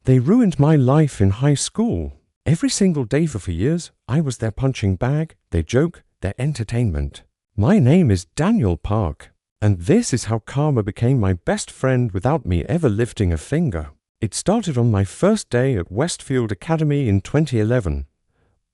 They ruined my life in high school. Every single day for years, I was their punching bag, their joke, their entertainment. My name is Daniel Park, and this is how karma became my best friend without me ever lifting a finger. It started on my first day at Westfield Academy in 2011.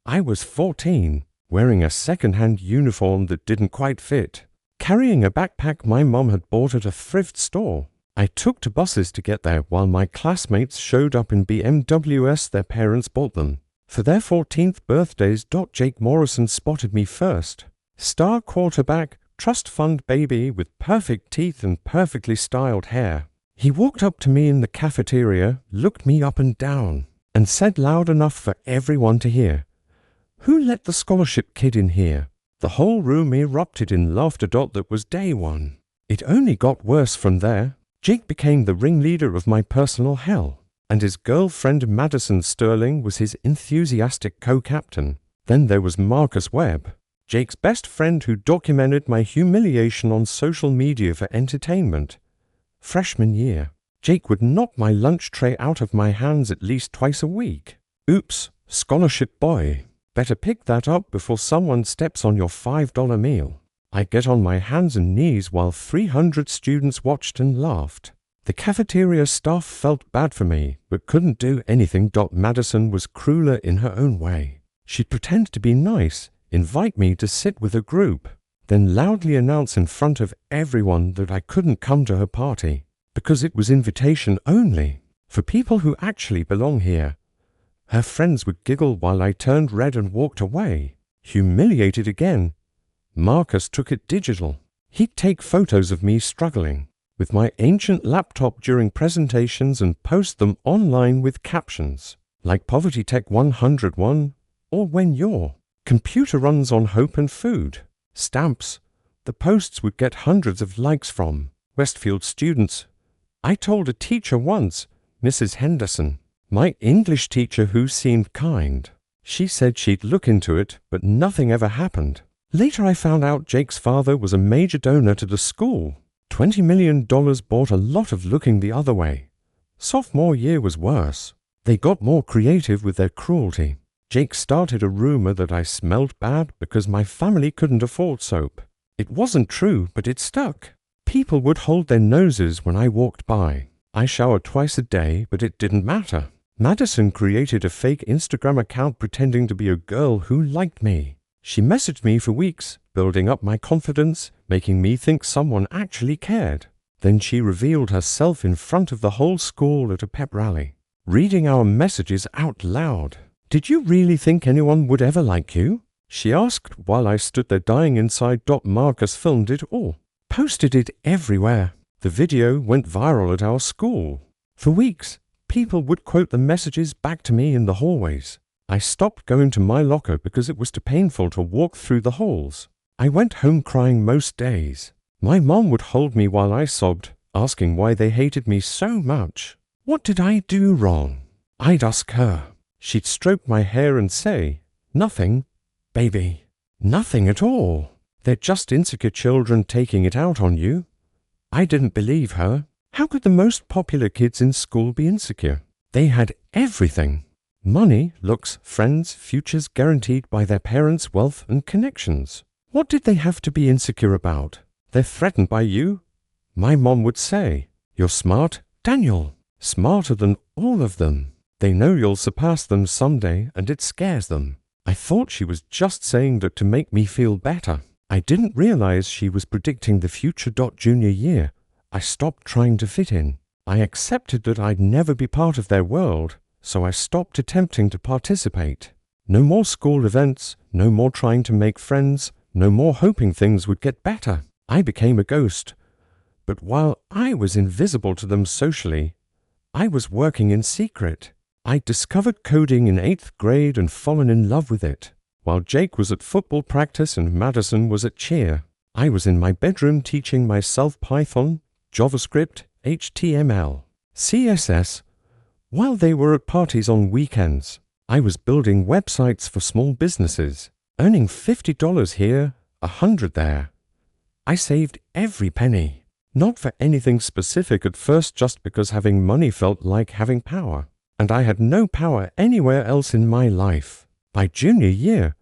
I was 14, wearing a second-hand uniform that didn't quite fit, carrying a backpack my mom had bought at a thrift store. I took to buses to get there while my classmates showed up in BMWs their parents bought them. For their 14th birthdays, Jake Morrison spotted me first. Star quarterback, trust fund baby with perfect teeth and perfectly styled hair. He walked up to me in the cafeteria, looked me up and down, and said loud enough for everyone to hear, "Who let the scholarship kid in here?" The whole room erupted in laughter. That was day one. It only got worse from there. Jake became the ringleader of my personal hell, and his girlfriend Madison Sterling was his enthusiastic co-captain. Then there was Marcus Webb, Jake's best friend who documented my humiliation on social media for entertainment. Freshman year, Jake would knock my lunch tray out of my hands at least twice a week. Oops, scholarship boy. Better pick that up before someone steps on your $5 meal. I get on my hands and knees while 300 students watched and laughed. The cafeteria staff felt bad for me, but couldn't do anything. Madison was crueler in her own way. She'd pretend to be nice, invite me to sit with a group, then loudly announce in front of everyone that I couldn't come to her party, because it was invitation only, for people who actually belong here. Her friends would giggle while I turned red and walked away. Humiliated again, Marcus took it digital. He'd take photos of me struggling with my ancient laptop during presentations and post them online with captions, like Poverty Tech 101 or When Your Computer Runs on Hope and Food. Stamps. The posts would get hundreds of likes from Westfield students. I told a teacher once, Mrs. Henderson, my English teacher who seemed kind. She said she'd look into it, but nothing ever happened. Later I found out Jake's father was a major donor to the school. $20 million bought a lot of looking the other way. Sophomore year was worse. They got more creative with their cruelty. Jake started a rumor that I smelled bad because my family couldn't afford soap. It wasn't true, but it stuck. People would hold their noses when I walked by. I showered twice a day, but it didn't matter. Madison created a fake Instagram account pretending to be a girl who liked me. She messaged me for weeks, building up my confidence, making me think someone actually cared. Then she revealed herself in front of the whole school at a pep rally, reading our messages out loud. "Did you really think anyone would ever like you?" she asked while I stood there dying inside. Marcus filmed it all, posted it everywhere. The video went viral at our school. For weeks, people would quote the messages back to me in the hallways. I stopped going to my locker because it was too painful to walk through the halls. I went home crying most days. My mom would hold me while I sobbed, asking why they hated me so much. What did I do wrong? I'd ask her. She'd stroke my hair and say, "Nothing, baby. Nothing at all. They're just insecure children taking it out on you." I didn't believe her. How could the most popular kids in school be insecure? They had everything. Money, looks, friends, futures guaranteed by their parents' wealth and connections. What did they have to be insecure about? They're threatened by you? My mom would say, "You're smart, Daniel. Smarter than all of them." They know you'll surpass them someday, and it scares them. I thought she was just saying that to make me feel better. I didn't realize she was predicting the future. Junior year, I stopped trying to fit in. I accepted that I'd never be part of their world, so I stopped attempting to participate. No more school events, no more trying to make friends, no more hoping things would get better. I became a ghost. But while I was invisible to them socially, I was working in secret. I discovered coding in 8th grade and fallen in love with it. While Jake was at football practice and Madison was at cheer, I was in my bedroom teaching myself Python, JavaScript, HTML, CSS, while they were at parties on weekends. I was building websites for small businesses, earning $50 here, $100 there. I saved every penny, not for anything specific at first, just because having money felt like having power. and I had no power anywhere else in my life. By junior year,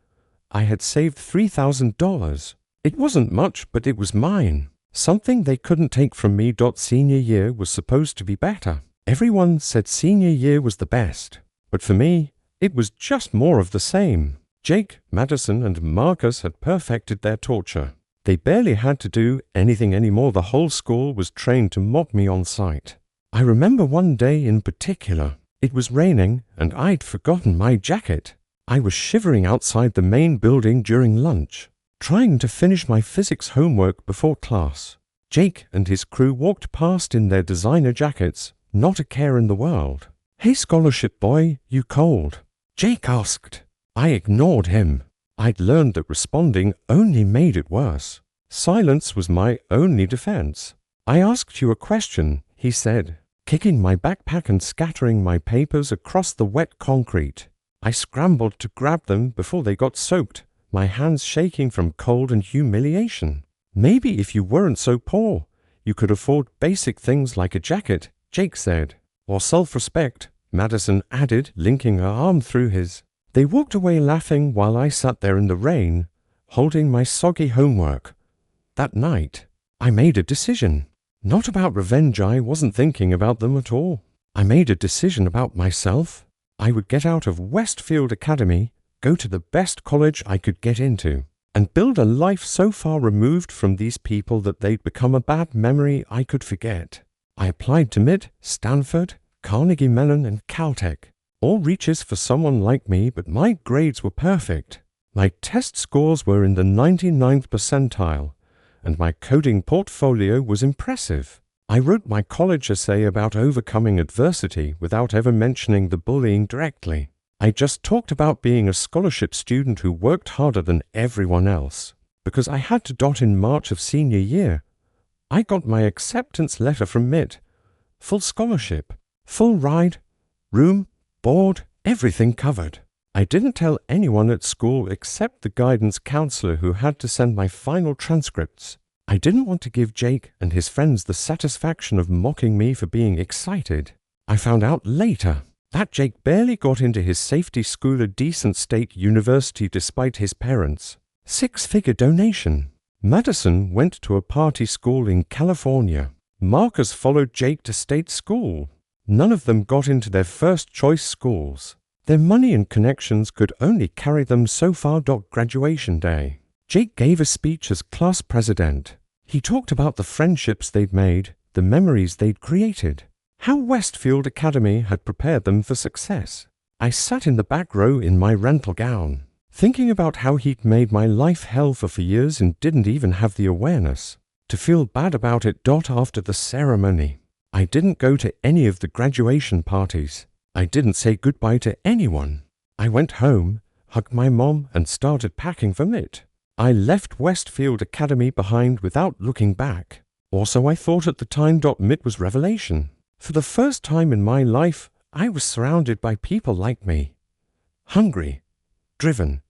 I had saved $3,000. It wasn't much, but it was mine. Something they couldn't take from me. Senior year was supposed to be better. Everyone said senior year was the best, but for me, it was just more of the same. Jake, Madison, and Marcus had perfected their torture. They barely had to do anything anymore. The whole school was trained to mock me on sight. I remember one day in particular. It was raining, and I'd forgotten my jacket. I was shivering outside the main building during lunch, trying to finish my physics homework before class. Jake and his crew walked past in their designer jackets, not a care in the world. "Hey, scholarship boy, you cold?" Jake asked. I ignored him. I'd learned that responding only made it worse. Silence was my only defense. "I asked you a question," he said, kicking my backpack and scattering my papers across the wet concrete. I scrambled to grab them before they got soaked, my hands shaking from cold and humiliation. "Maybe if you weren't so poor, you could afford basic things like a jacket," Jake said. "Or self-respect," Madison added, linking her arm through his. They walked away laughing while I sat there in the rain, holding my soggy homework. That night, I made a decision. Not about revenge. I wasn't thinking about them at all. I made a decision about myself. I would get out of Westfield Academy, go to the best college I could get into, and build a life so far removed from these people that they'd become a bad memory I could forget. I applied to MIT, Stanford, Carnegie Mellon, and Caltech. All reaches for someone like me, but my grades were perfect. My test scores were in the 99th percentile, and my coding portfolio was impressive. I wrote my college essay about overcoming adversity without ever mentioning the bullying directly. I just talked about being a scholarship student who worked harder than everyone else. Because I had to. In March of senior year, I got my acceptance letter from MIT. Full scholarship, full ride, room, board, everything covered. I didn't tell anyone at school except the guidance counselor who had to send my final transcripts. I didn't want to give Jake and his friends the satisfaction of mocking me for being excited. I found out later that Jake barely got into his safety school, a decent state university, despite his parents' six-figure donation. Madison went to a party school in California. Marcus followed Jake to state school. None of them got into their first choice schools. Their money and connections could only carry them so far. Graduation day, Jake gave a speech as class president. He talked about the friendships they'd made, the memories they'd created, how Westfield Academy had prepared them for success. I sat in the back row in my rental gown, thinking about how he'd made my life hell for years and didn't even have the awareness to feel bad about it. After the ceremony, I didn't go to any of the graduation parties. I didn't say goodbye to anyone. I went home, hugged my mom, and started packing for MIT. I left Westfield Academy behind without looking back. Or so I thought at the time. MIT was revelation. For the first time in my life, I was surrounded by people like me. Hungry, driven,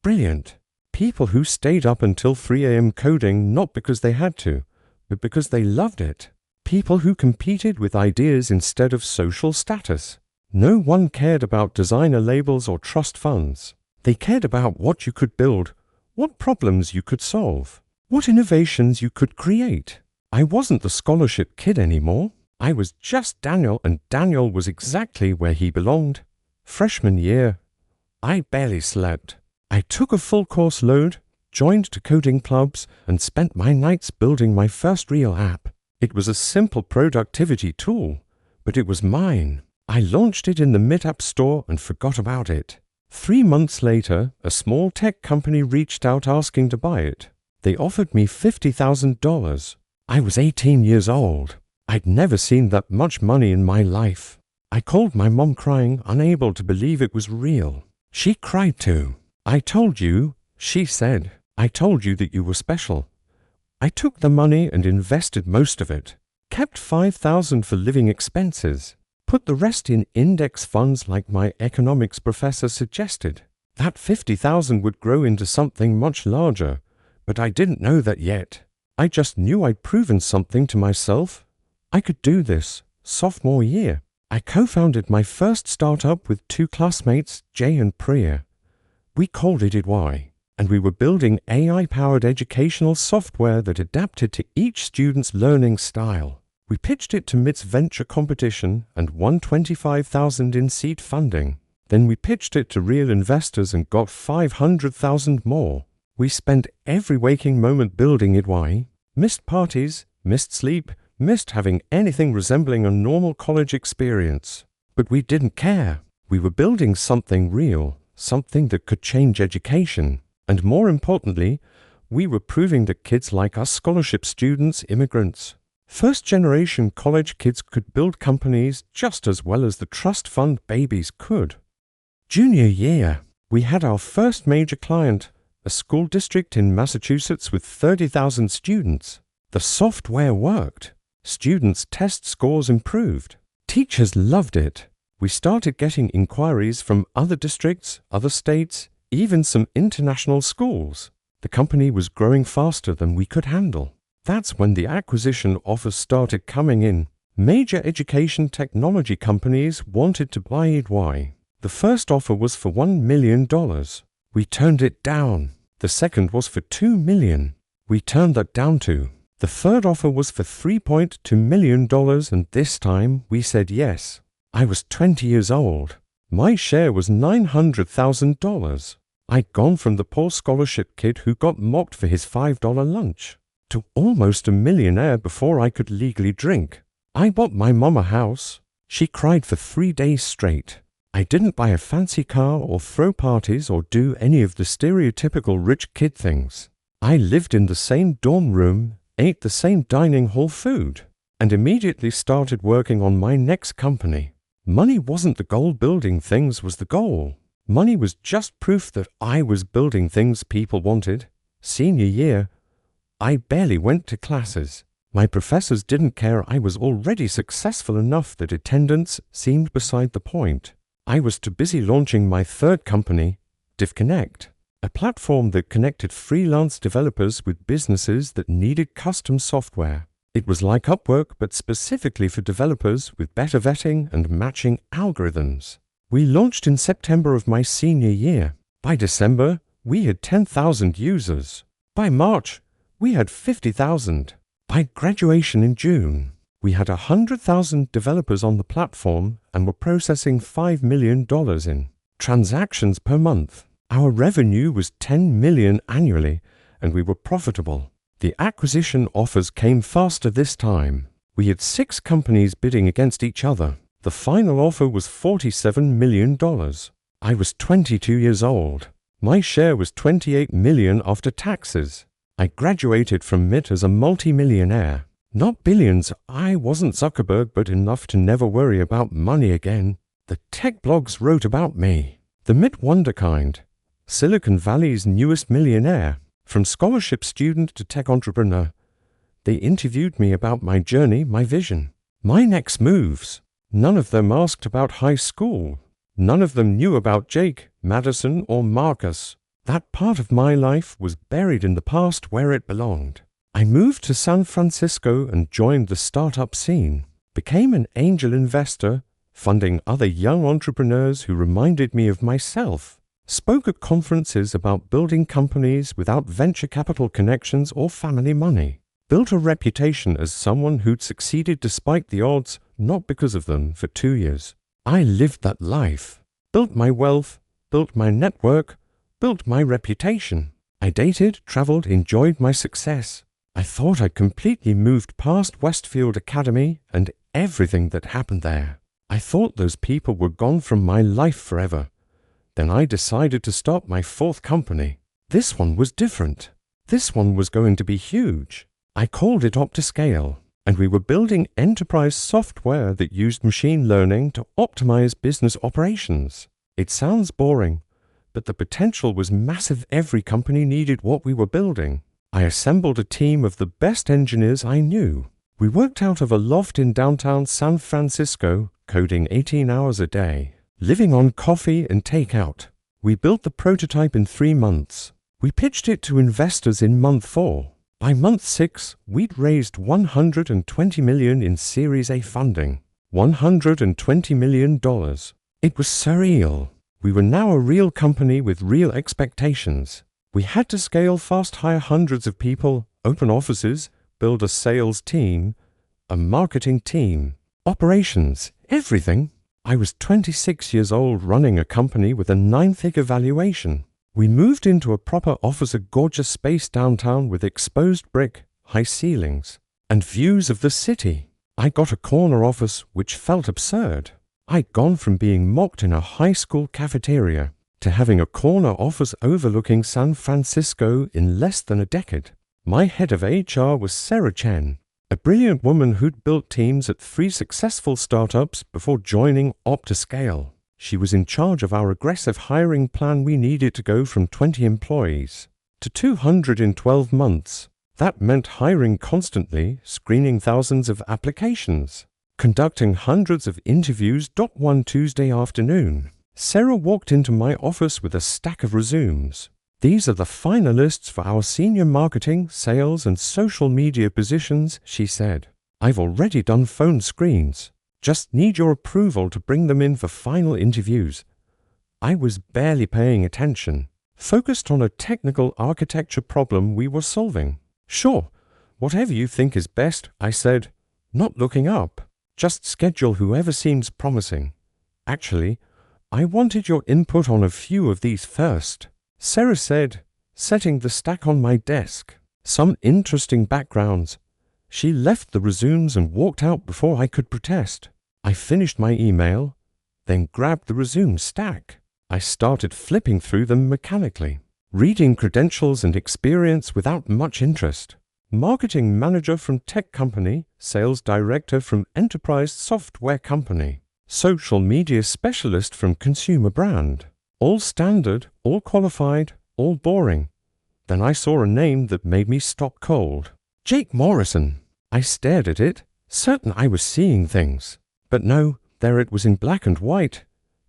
brilliant. People who stayed up until 3 a.m. coding not because they had to, but because they loved it. People who competed with ideas instead of social status. No one cared about designer labels or trust funds. They cared about what you could build, what problems you could solve, what innovations you could create. I wasn't the scholarship kid anymore. I was just Daniel, and Daniel was exactly where he belonged. Freshman year, I barely slept. I took a full course load, joined to coding clubs, and spent my nights building my first real app. It was a simple productivity tool, but it was mine. I launched it in the MIT App Store and forgot about it. 3 months later, a small tech company reached out asking to buy it. They offered me $50,000. I was 18 years old. I'd never seen that much money in my life. I called my mom crying, unable to believe it was real. She cried too. "I told you," she said. "I told you that you were special." I took the money and invested most of it. Kept $5,000 for living expenses. Put the rest in index funds like my economics professor suggested. That $50,000 would grow into something much larger, but I didn't know that yet. I just knew I'd proven something to myself. I could do this. Sophomore year, I co-founded my first startup with two classmates, Jay and Priya. We called it EY, and we were building AI-powered educational software that adapted to each student's learning style. We pitched it to MIT's venture competition and won $25,000 in seed funding. Then we pitched it to real investors and got $500,000 more. We spent every waking moment building EY, missed parties, missed sleep, missed having anything resembling a normal college experience. But we didn't care. We were building something real, something that could change education. And more importantly, we were proving that kids like us, scholarship students, immigrants, first-generation college kids could build companies just as well as the trust fund babies could. Junior year, we had our first major client, a school district in Massachusetts with 30,000 students. The software worked. Students' test scores improved. Teachers loved it. We started getting inquiries from other districts, other states, even some international schools. The company was growing faster than we could handle. That's when the acquisition offers started coming in. Major education technology companies wanted to buy EY. The first offer was for $1 million. We turned it down. The second was for $2 million. We turned that down too. The third offer was for $3.2 million, and this time we said yes. I was 20 years old. My share was $900,000. I'd gone from the poor scholarship kid who got mocked for his $5 lunch to almost a millionaire before I could legally drink. I bought my mom a house. She cried for 3 days straight. I didn't buy a fancy car or throw parties or do any of the stereotypical rich kid things. I lived in the same dorm room, ate the same dining hall food, and immediately started working on my next company. Money wasn't the goal, building things was the goal. Money was just proof that I was building things people wanted. Senior year, I barely went to classes. My professors didn't care. I was already successful enough that attendance seemed beside the point. I was too busy launching my third company, DivConnect, a platform that connected freelance developers with businesses that needed custom software. It was like Upwork, but specifically for developers with better vetting and matching algorithms. We launched in September of my senior year. By December, we had 10,000 users. By March, we had 50,000. By graduation in June, we had 100,000 developers on the platform and were processing $5 million in transactions per month. Our revenue was $10 million annually, and we were profitable. The acquisition offers came faster this time. We had 6 companies bidding against each other. The final offer was $47 million. I was 22 years old. My share was $28 million after taxes. I graduated from MIT as a multi-millionaire. Not billions, I wasn't Zuckerberg, but enough to never worry about money again. The tech blogs wrote about me. The MIT wonderkind. Silicon Valley's newest millionaire. From scholarship student to tech entrepreneur. They interviewed me about my journey, my vision, my next moves. None of them asked about high school. None of them knew about Jake, Madison, or Marcus. That part of my life was buried in the past where it belonged. I moved to San Francisco and joined the startup scene. Became an angel investor, funding other young entrepreneurs who reminded me of myself. Spoke at conferences about building companies without venture capital connections or family money. Built a reputation as someone who'd succeeded despite the odds, not because of them, for 2 years. I lived that life. Built my wealth, built my network, built my reputation. I dated, traveled, enjoyed my success. I thought I'd completely moved past Westfield Academy and everything that happened there. I thought those people were gone from my life forever. Then I decided to start my 4th company. This one was different. This one was going to be huge. I called it Optiscale, and we were building enterprise software that used machine learning to optimize business operations. It sounds boring, but the potential was massive. Every company needed what we were building. I assembled a team of the best engineers I knew. We worked out of a loft in downtown San Francisco, coding 18 hours a day. Living on coffee and takeout. We built the prototype in 3 months. We pitched it to investors in month 4. By month 6, we'd raised $120 million in Series A funding. $120 million. It was surreal. We were now a real company with real expectations. We had to scale fast, hire hundreds of people, open offices, build a sales team, a marketing team, operations, everything. I was 26 years old running a company with a 9-figure valuation. We moved into a proper office, a gorgeous space downtown with exposed brick, high ceilings, and views of the city. I got a corner office which felt absurd. I'd gone from being mocked in a high school cafeteria to having a corner office overlooking San Francisco in less than a decade. My head of HR was Sarah Chen, a brilliant woman who'd built teams at 3 successful startups before joining OptiScale. She was in charge of our aggressive hiring plan. We needed to go from 20 employees to 200 in 12 months. That meant hiring constantly, screening thousands of applications, conducting hundreds of interviews. One Tuesday afternoon, Sarah walked into my office with a stack of resumes. "These are the finalists for our senior marketing, sales, and social media positions," she said. "I've already done phone screens. Just need your approval to bring them in for final interviews." I was barely paying attention, focused on a technical architecture problem we were solving. "Sure, whatever you think is best," I said, not looking up. "Just schedule whoever seems promising. Actually, I wanted your input on a few of these first," Sarah said, setting the stack on my desk. "Some interesting backgrounds." She left the resumes and walked out before I could protest. I finished my email, then grabbed the resume stack. I started flipping through them mechanically, reading credentials and experience without much interest. Marketing manager from tech company, sales director from enterprise software company, social media specialist from consumer brand. All standard, all qualified, all boring. Then I saw a name that made me stop cold. Jake Morrison. I stared at it, certain I was seeing things. But no, there it was in black and white.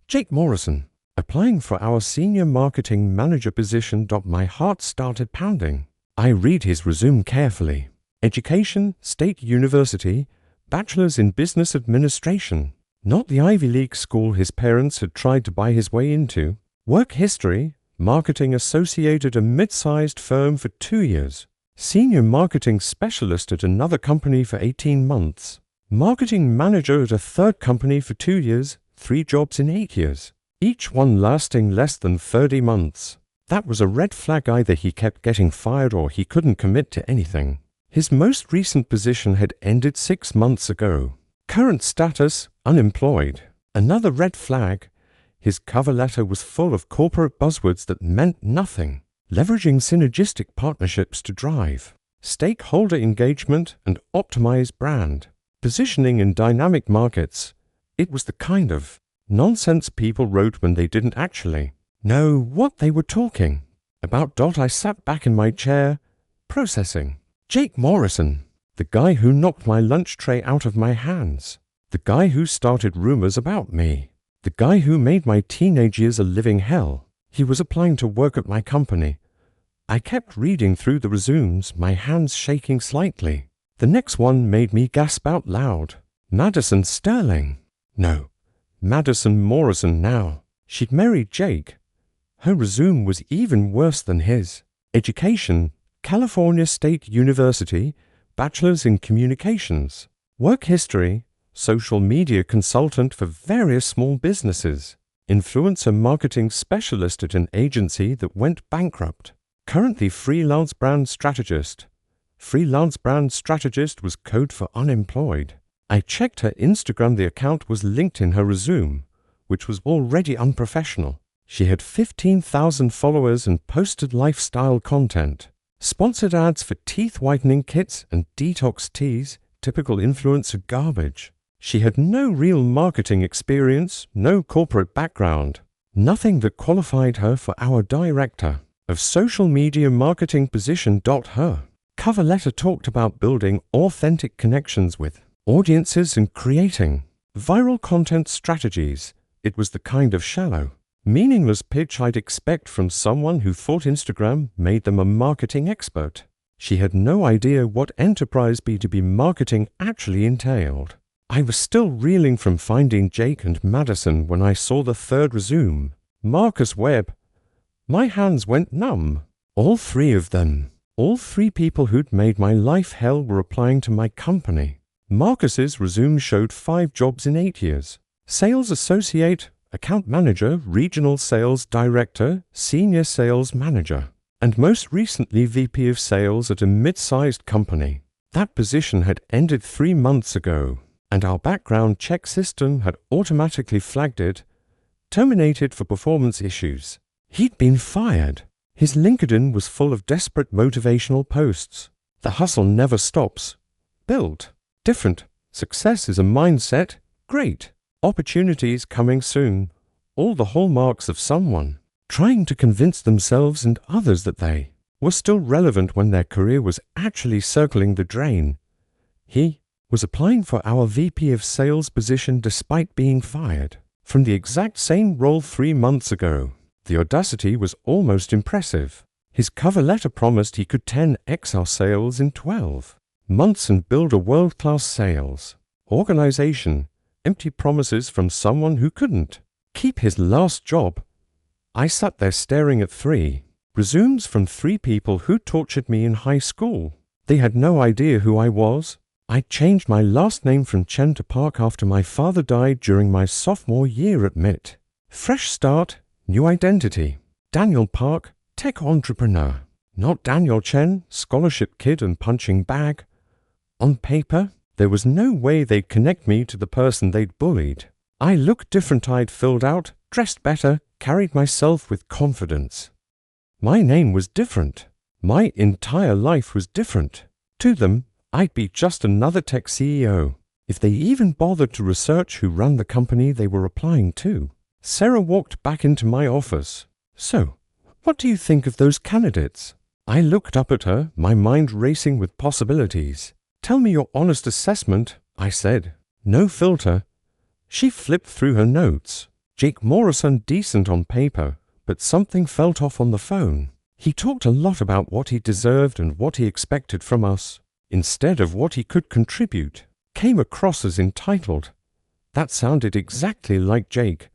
Jake Morrison, applying for our senior marketing manager position. My heart started pounding. I read his resume carefully. Education, State University, bachelor's in business administration. Not the Ivy League school his parents had tried to buy his way into. Work history, marketing associate at a mid-sized firm for 2 years. Senior marketing specialist at another company for 18 months. Marketing manager at a third company for 2 years, 3 jobs in 8 years. Each one lasting less than 30 months. That was a red flag. Either he kept getting fired or he couldn't commit to anything. His most recent position had ended 6 months ago. Current status, unemployed. Another red flag. His cover letter was full of corporate buzzwords that meant nothing. Leveraging synergistic partnerships to drive stakeholder engagement and optimize brand positioning in dynamic markets. It was the kind of nonsense people wrote when they didn't actually know what they were talking about. I sat back in my chair, processing. Jake Morrison, the guy who knocked my lunch tray out of my hands, the guy who started rumors about me, the guy who made my teenage years a living hell. He was applying to work at my company. I kept reading through the resumes, my hands shaking slightly. The next one made me gasp out loud. Madison Sterling. No, Madison Morrison now. She'd married Jake. Her resume was even worse than his. Education, California State University, bachelor's in communications. Work history, social media consultant for various small businesses. Influencer marketing specialist at an agency that went bankrupt. Currently freelance brand strategist. Freelance brand strategist was code for unemployed. I checked her Instagram. The account was linked in her resume, which was already unprofessional. She had 15,000 followers and posted lifestyle content. Sponsored ads for teeth whitening kits and detox teas, typical influencer garbage. She had no real marketing experience, no corporate background, nothing that qualified her for our director of social media marketing position. Her cover letter talked about building authentic connections with audiences and creating viral content strategies. It was the kind of shallow, meaningless pitch I'd expect from someone who thought Instagram made them a marketing expert. She had no idea what enterprise B2B marketing actually entailed. I was still reeling from finding Jake and Madison when I saw the third resume. Marcus Webb. My hands went numb. All three of them. All three people who'd made my life hell were applying to my company. Marcus's resume showed 5 jobs in 8 years. Sales associate, account manager, regional sales director, senior sales manager, and most recently VP of sales at a mid-sized company. That position had ended 3 months ago, and our background check system had automatically flagged it, terminated for performance issues. He'd been fired. His LinkedIn was full of desperate motivational posts. The hustle never stops. Built. Different. Success is a mindset. Great. Opportunities coming soon. All the hallmarks of someone trying to convince themselves and others that they were still relevant when their career was actually circling the drain. He was applying for our VP of sales position despite being fired from the exact same role 3 months ago. The audacity was almost impressive. His cover letter promised he could 10x our sales in 12 months and build a world-class sales organization. Empty promises from someone who couldn't keep his last job. I sat there staring at 3 resumes from 3 people who tortured me in high school. They had no idea who I was. I changed my last name from Chen to Park after my father died during my sophomore year at MIT. Fresh start, new identity. Daniel Park, tech entrepreneur. Not Daniel Chen, scholarship kid and punching bag. On paper, there was no way they'd connect me to the person they'd bullied. I looked different. I'd filled out, dressed better, carried myself with confidence. My name was different. My entire life was different. To them, I'd be just another tech CEO, if they even bothered to research who ran the company they were applying to. Sarah walked back into my office. So, what do you think of those candidates? I looked up at her, my mind racing with possibilities. Tell me your honest assessment, I said. No filter. She flipped through her notes. Jake Morrison decent on paper, but something felt off on the phone. He talked a lot about what he deserved and what he expected from us, instead of what he could contribute. Came across as entitled. That sounded exactly like Jake.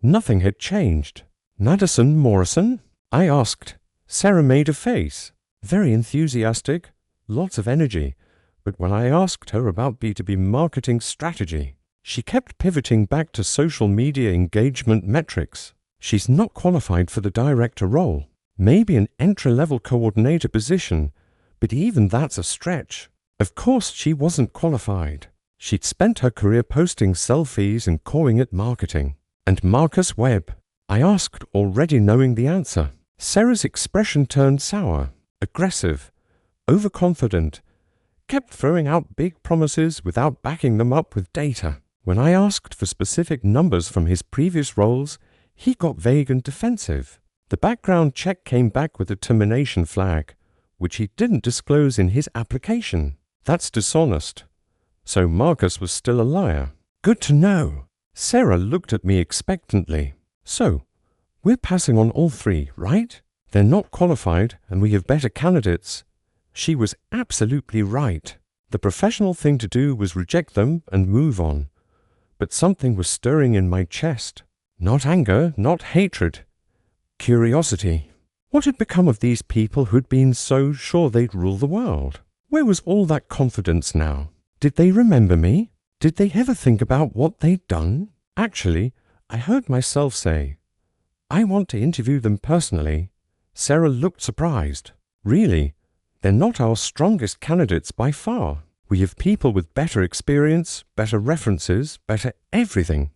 Nothing had changed. Madison Morrison? I asked. Sarah made a face. Very enthusiastic, lots of energy. But when I asked her about B2B marketing strategy, she kept pivoting back to social media engagement metrics. She's not qualified for the director role. Maybe an entry-level coordinator position, but even that's a stretch. Of course she wasn't qualified. She'd spent her career posting selfies and calling it marketing. And Marcus Webb? I asked, already knowing the answer. Sarah's expression turned sour, aggressive, overconfident, kept throwing out big promises without backing them up with data. When I asked for specific numbers from his previous roles, he got vague and defensive. The background check came back with a termination flag, which he didn't disclose in his application. That's dishonest. So Marcus was still a liar. Good to know. Sarah looked at me expectantly. So, we're passing on all 3, right? They're not qualified and we have better candidates. She was absolutely right. The professional thing to do was reject them and move on. But something was stirring in my chest. Not anger, not hatred. Curiosity. What had become of these people who'd been so sure they'd rule the world? Where was all that confidence now? Did they remember me? Did they ever think about what they'd done? Actually, I heard myself say, I want to interview them personally. Sarah looked surprised. Really? They're not our strongest candidates by far. We have people with better experience, better references, better everything.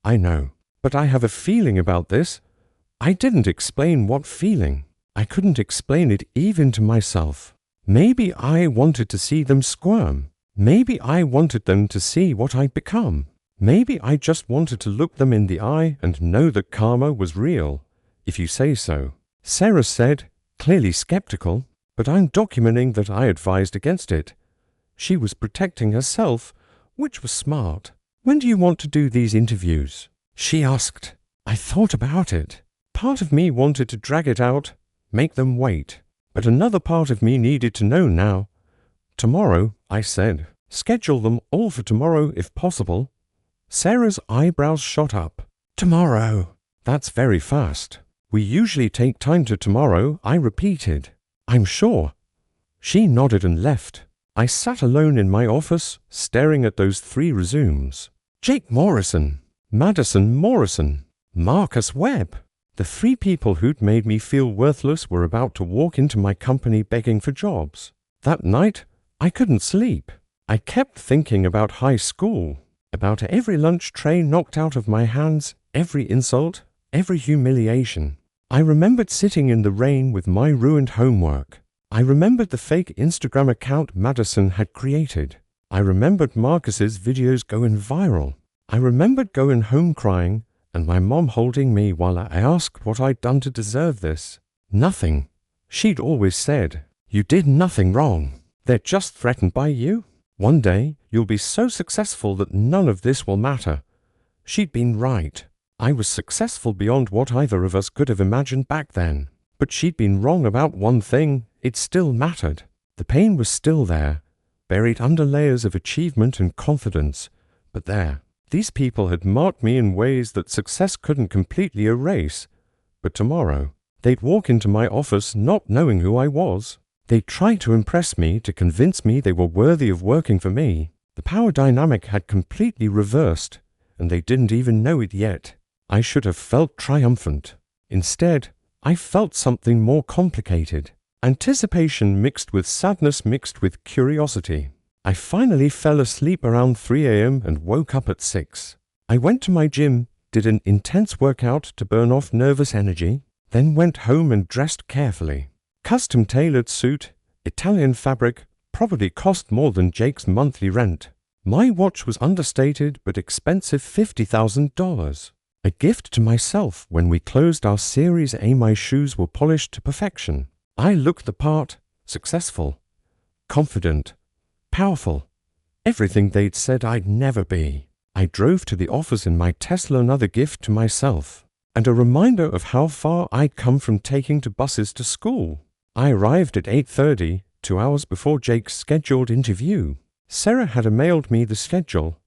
I know. But I have a feeling about this. I didn't explain what feeling. I couldn't explain it even to myself. Maybe I wanted to see them squirm. Maybe I wanted them to see what I'd become. Maybe I just wanted to look them in the eye and know that karma was real, if you say so. Sarah said, clearly skeptical, but I'm documenting that I advised against it. She was protecting herself, which was smart. When do you want to do these interviews? She asked. I thought about it. Part of me wanted to drag it out, make them wait. But another part of me needed to know now. Tomorrow, I said. Schedule them all for tomorrow if possible. Sarah's eyebrows shot up. Tomorrow. That's very fast. We usually take time to tomorrow, I repeated. I'm sure. She nodded and left. I sat alone in my office, staring at those 3 resumes. Jake Morrison, Madison Morrison, Marcus Webb. The 3 people who'd made me feel worthless were about to walk into my company begging for jobs. That night, I couldn't sleep. I kept thinking about high school, about every lunch tray knocked out of my hands, every insult, every humiliation. I remembered sitting in the rain with my ruined homework. I remembered the fake Instagram account Madison had created. I remembered Marcus's videos going viral. I remembered going home crying and my mom holding me while I asked what I'd done to deserve this. Nothing. She'd always said, "You did nothing wrong. They're just threatened by you. One day, you'll be so successful that none of this will matter." She'd been right. I was successful beyond what either of us could have imagined back then. But she'd been wrong about one thing. It still mattered. The pain was still there, buried under layers of achievement and confidence. But there, these people had marked me in ways that success couldn't completely erase. But tomorrow, they'd walk into my office not knowing who I was. They'd try to impress me, to convince me they were worthy of working for me. The power dynamic had completely reversed, and they didn't even know it yet. I should have felt triumphant. Instead, I felt something more complicated. Anticipation mixed with sadness mixed with curiosity. I finally fell asleep around 3 a.m. and woke up at 6. I went to my gym, did an intense workout to burn off nervous energy, then went home and dressed carefully. Custom-tailored suit, Italian fabric, probably cost more than Jake's monthly rent. My watch was understated but expensive $50,000. A gift to myself when we closed our Series A. My shoes were polished to perfection. I looked the part, successful, confident, powerful, everything they'd said I'd never be. I drove to the office in my Tesla, another gift to myself, and a reminder of how far I'd come from taking to buses to school. I arrived at 8:30, 2 hours before Jake's scheduled interview. Sarah had emailed me the schedule.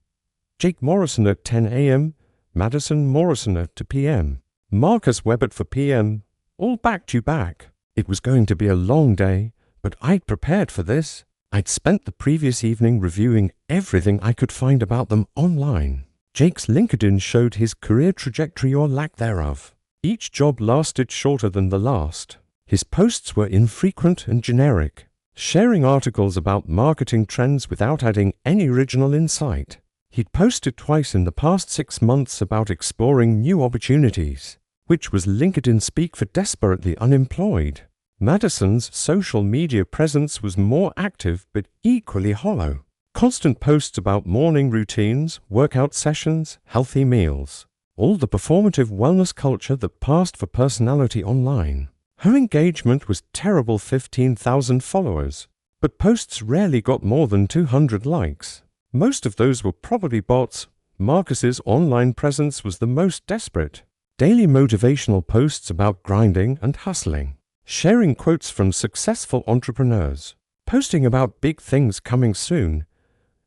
Jake Morrison at 10 a.m., Madison Morrison at 2 p.m., Marcus Webb at 4 p.m., all back to back. It was going to be a long day, but I'd prepared for this. I'd spent the previous evening reviewing everything I could find about them online. Jake's LinkedIn showed his career trajectory or lack thereof. Each job lasted shorter than the last. His posts were infrequent and generic, sharing articles about marketing trends without adding any original insight. He'd posted twice in the past 6 months about exploring new opportunities, which was LinkedIn speak for desperately unemployed. Madison's social media presence was more active but equally hollow. Constant posts about morning routines, workout sessions, healthy meals. All the performative wellness culture that passed for personality online. Her engagement was terrible, 15,000 followers, but posts rarely got more than 200 likes. Most of those were probably bots. Marcus's online presence was the most desperate. Daily motivational posts about grinding and hustling. Sharing quotes from successful entrepreneurs. Posting about big things coming soon.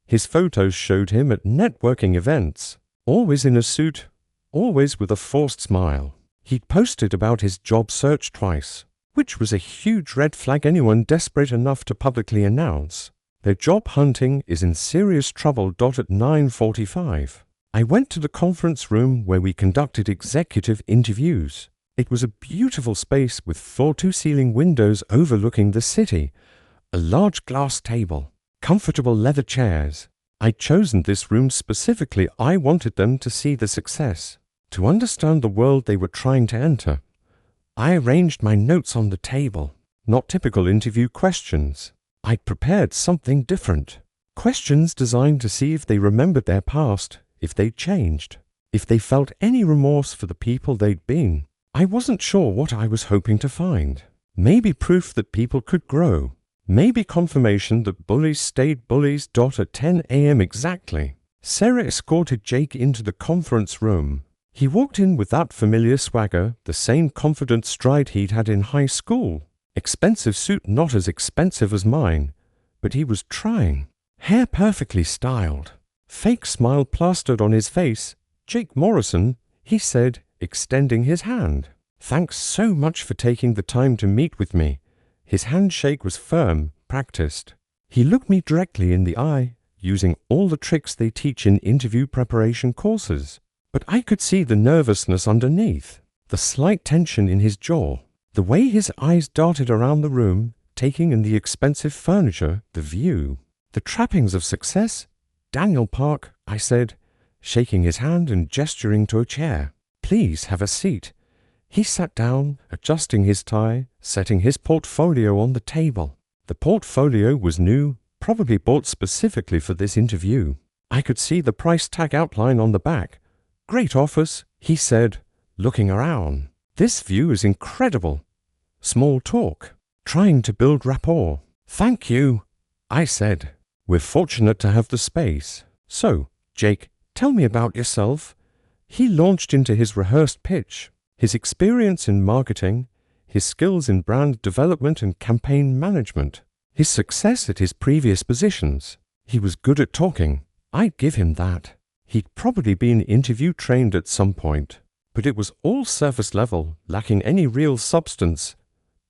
His photos showed him at networking events. Always in a suit, always with a forced smile. He'd posted about his job search twice, which was a huge red flag anyone desperate enough to publicly announce. Their job hunting is in serious trouble. At 9:45. I went to the conference room where we conducted executive interviews. It was a beautiful space with floor-to-ceiling windows overlooking the city, a large glass table, comfortable leather chairs. I'd chosen this room specifically. I wanted them to see the success, to understand the world they were trying to enter. I arranged my notes on the table, not typical interview questions. I'd prepared something different. Questions designed to see if they remembered their past, if they'd changed, if they felt any remorse for the people they'd been. I wasn't sure what I was hoping to find. Maybe proof that people could grow. Maybe confirmation that bullies stayed bullies. At 10 a.m. exactly. Sarah escorted Jake into the conference room. He walked in with that familiar swagger, the same confident stride he'd had in high school. Expensive suit, not as expensive as mine, but he was trying. hair perfectly styled, fake smile plastered on his face. Jake Morrison, he said, extending his hand. Thanks so much for taking the time to meet with me. His handshake was firm, practiced. He looked me directly in the eye, using all the tricks they teach in interview preparation courses. But I could see the nervousness underneath, the slight tension in his jaw, the way his eyes darted around the room, taking in the expensive furniture, the view, the trappings of success. Daniel Park, I said, shaking his hand and gesturing to a chair. Please have a seat. He sat down, adjusting his tie, setting his portfolio on the table. The portfolio was new, probably bought specifically for this interview. I could see the price tag outline on the back. Great office, he said, looking around. This view is incredible. Small talk, trying to build rapport. Thank you, I said. We're fortunate to have the space. So, Jake, tell me about yourself. He launched into his rehearsed pitch, his experience in marketing, his skills in brand development and campaign management, his success at his previous positions. He was good at talking. I'd give him that. He'd probably been interview trained at some point, but it was all surface level, lacking any real substance.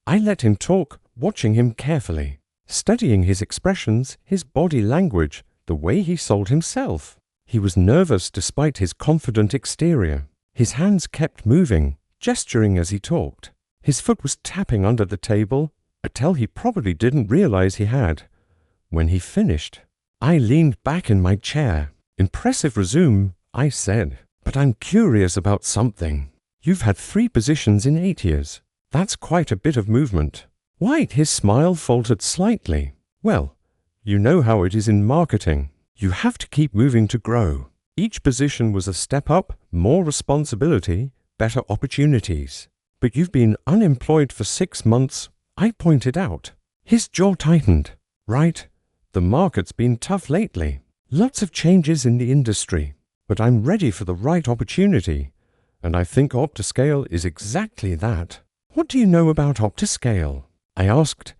I let him talk, watching him carefully, studying his expressions, his body language, the way he sold himself. He was nervous despite his confident exterior. His hands kept moving, gesturing as he talked. His foot was tapping under the table, a tell he probably didn't realize he had. When he finished, I leaned back in my chair. Impressive resume, I said, but I'm curious about something. You've had 3 positions in 8 years. That's quite a bit of movement. Why'd his smile faltered slightly? Well, you know how it is in marketing. You have to keep moving to grow. Each position was a step up, more responsibility, better opportunities. But you've been unemployed for 6 months, I pointed out. His jaw tightened. Right, the market's been tough lately. Lots of changes in the industry. But I'm ready for the right opportunity. And I think OptiScale is exactly that. What do you know about OptiScale? I asked.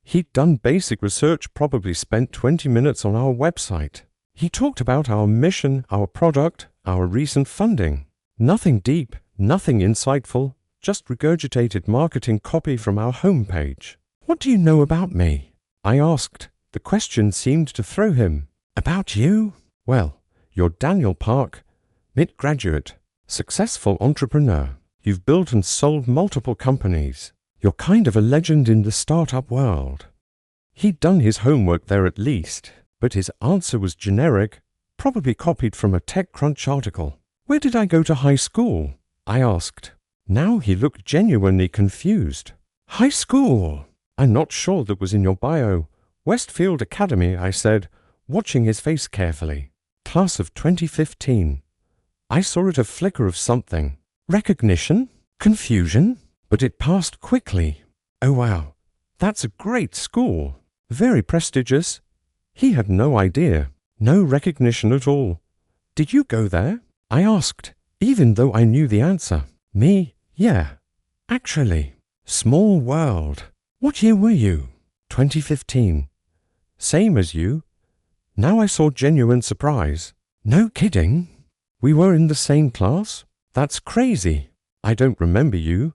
He'd done basic research, probably spent 20 minutes on our website. He talked about our mission, our product, our recent funding. Nothing deep, nothing insightful, just regurgitated marketing copy from our homepage. What do you know about me? I asked. The question seemed to throw him. About you? Well, you're Daniel Park, mid-graduate, successful entrepreneur. You've built and sold multiple companies. You're kind of a legend in the startup world. He'd done his homework there at least, but his answer was generic, probably copied from a TechCrunch article. Where did I go to high school? I asked. Now he looked genuinely confused. High school? I'm not sure that was in your bio. Westfield Academy, I said, watching his face carefully. Class of 2015. I saw it a flicker of something. Recognition? Confusion? But it passed quickly. Oh wow, that's a great school. Very prestigious. He had no idea. No recognition at all. Did you go there? I asked, even though I knew the answer. Me? Yeah. Actually. Small world. What year were you? 2015. Same as you. Now I saw genuine surprise. No kidding. We were in the same class? That's crazy. I don't remember you.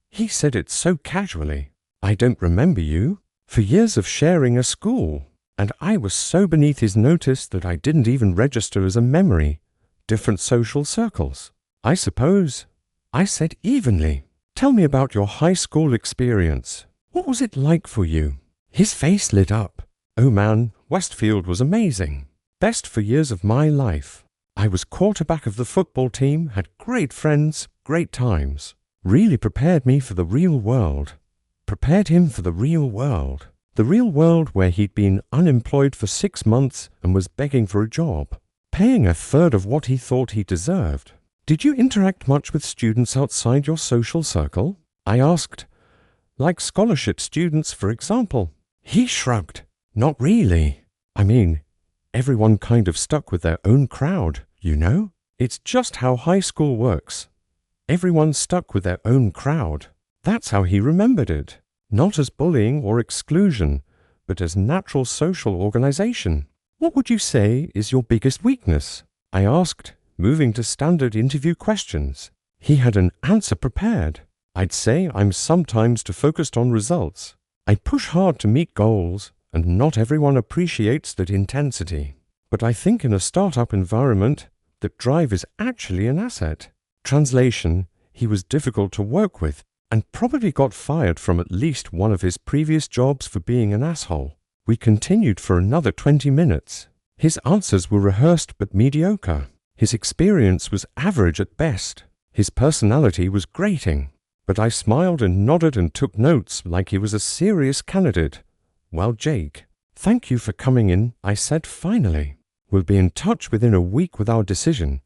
He said it so casually. I don't remember you. For years of sharing a school. And I was so beneath his notice that I didn't even register as a memory. Different social circles. I suppose. I said evenly. Tell me about your high school experience. What was it like for you? His face lit up. Oh man, Westfield was amazing. Best for years of my life. I was quarterback of the football team, had great friends, great times. Really prepared me for the real world. Prepared him for the real world. The real world where he'd been unemployed for 6 months and was begging for a job. Paying a third of what he thought he deserved. Did you interact much with students outside your social circle? I asked. Like scholarship students, for example. He shrugged. Not really. I mean, everyone kind of stuck with their own crowd, you know? It's just how high school works. Everyone stuck with their own crowd. That's how he remembered it. Not as bullying or exclusion, but as natural social organization. What would you say is your biggest weakness? I asked, moving to standard interview questions. He had an answer prepared. I'd say I'm sometimes too focused on results. I push hard to meet goals, and not everyone appreciates that intensity. But I think in a startup environment, that drive is actually an asset. Translation, he was difficult to work with, and probably got fired from at least one of his previous jobs for being an asshole. We continued for another 20 minutes. His answers were rehearsed but mediocre. His experience was average at best. His personality was grating. But I smiled and nodded and took notes like he was a serious candidate. Well, Jake, thank you for coming in, I said finally. We'll be in touch within a week with our decision.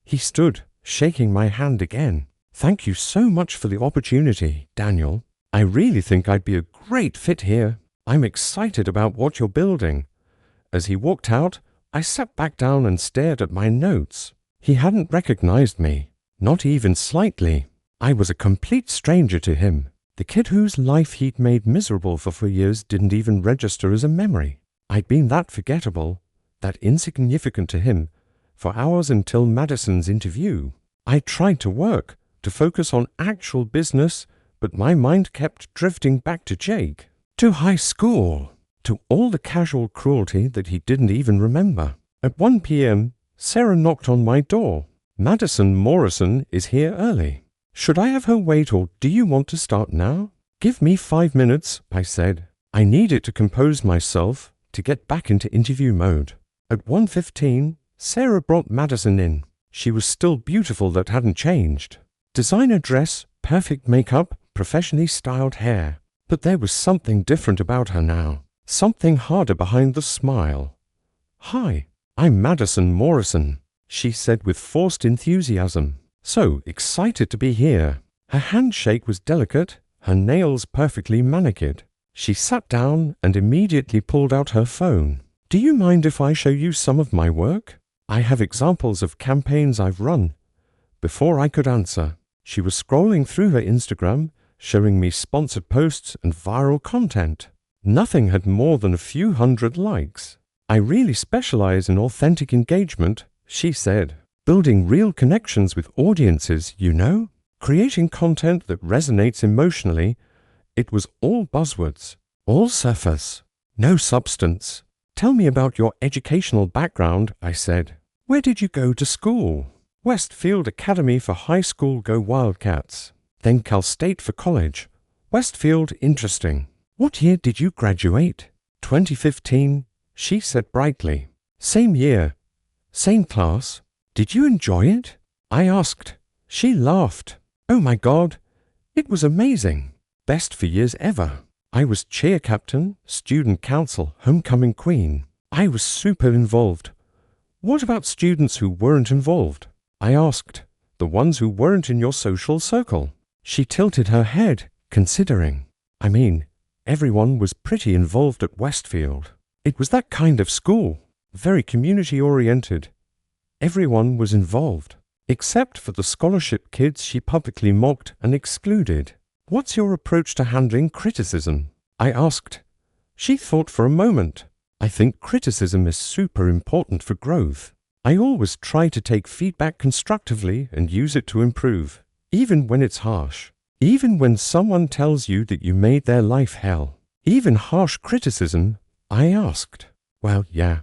He stood, shaking my hand again. Thank you so much for the opportunity, Daniel. I really think I'd be a great fit here. I'm excited about what you're building. As he walked out, I sat back down and stared at my notes. He hadn't recognized me, not even slightly. I was a complete stranger to him. The kid whose life he'd made miserable for 4 years didn't even register as a memory. I'd been that forgettable, that insignificant to him, for hours until Madison's interview. I tried to work, to focus on actual business, but my mind kept drifting back to Jake, to high school, to all the casual cruelty that he didn't even remember. At 1 p.m., Sarah knocked on my door. Madison Morrison is here early. Should I have her wait, or do you want to start now? Give me 5 minutes, I said. I needed to compose myself to get back into interview mode. At 1:15, Sarah brought Madison in. She was still beautiful, that hadn't changed. Designer dress, perfect makeup, professionally styled hair. But there was something different about her now. Something harder behind the smile. Hi, I'm Madison Morrison, she said with forced enthusiasm. So excited to be here. Her handshake was delicate, her nails perfectly manicured. She sat down and immediately pulled out her phone. Do you mind if I show you some of my work? I have examples of campaigns I've run. Before I could answer, she was scrolling through her Instagram, showing me sponsored posts and viral content. Nothing had more than a few hundred likes. I really specialize in authentic engagement, she said. Building real connections with audiences, you know? Creating content that resonates emotionally. It was all buzzwords, all surface, no substance. Tell me about your educational background, I said. Where did you go to school? Westfield Academy for high school, go Wildcats. Then Cal State for college. Westfield, interesting. What year did you graduate? 2015, she said brightly. Same year, same class. Did you enjoy it? I asked. She laughed. Oh my God, it was amazing. Best 4 years ever. I was cheer captain, student council, homecoming queen. I was super involved. What about students who weren't involved? I asked. The ones who weren't in your social circle. She tilted her head, considering. I mean, everyone was pretty involved at Westfield. It was that kind of school, very community-oriented. Everyone was involved, except for the scholarship kids she publicly mocked and excluded. What's your approach to handling criticism? I asked. She thought for a moment. I think criticism is super important for growth. I always try to take feedback constructively and use it to improve, even when it's harsh. Even when someone tells you that you made their life hell. Even harsh criticism, I asked. Well, yeah.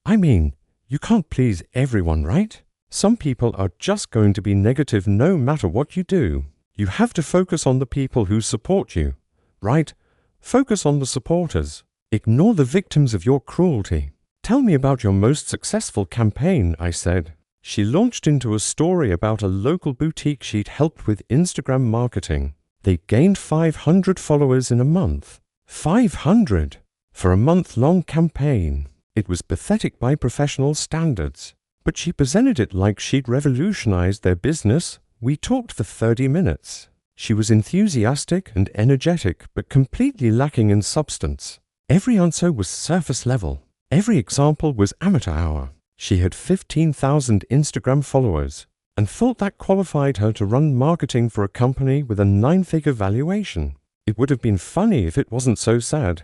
I mean, you can't please everyone, right? Some people are just going to be negative no matter what you do. You have to focus on the people who support you, right? Focus on the supporters. Ignore the victims of your cruelty. Tell me about your most successful campaign, I said. She launched into a story about a local boutique she'd helped with Instagram marketing. They gained 500 followers in a month. 500! For a month-long campaign. It was pathetic by professional standards. But she presented it like she'd revolutionized their business. We talked for 30 minutes. She was enthusiastic and energetic, but completely lacking in substance. Every answer was surface level. Every example was amateur hour. She had 15,000 Instagram followers and thought that qualified her to run marketing for a company with a 9-figure valuation. It would have been funny if it wasn't so sad.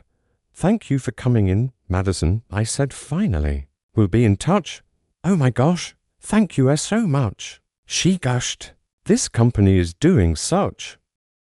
Thank you for coming in, Madison, I said finally. We'll be in touch. Oh my gosh, thank you so much. She gushed. This company is doing such.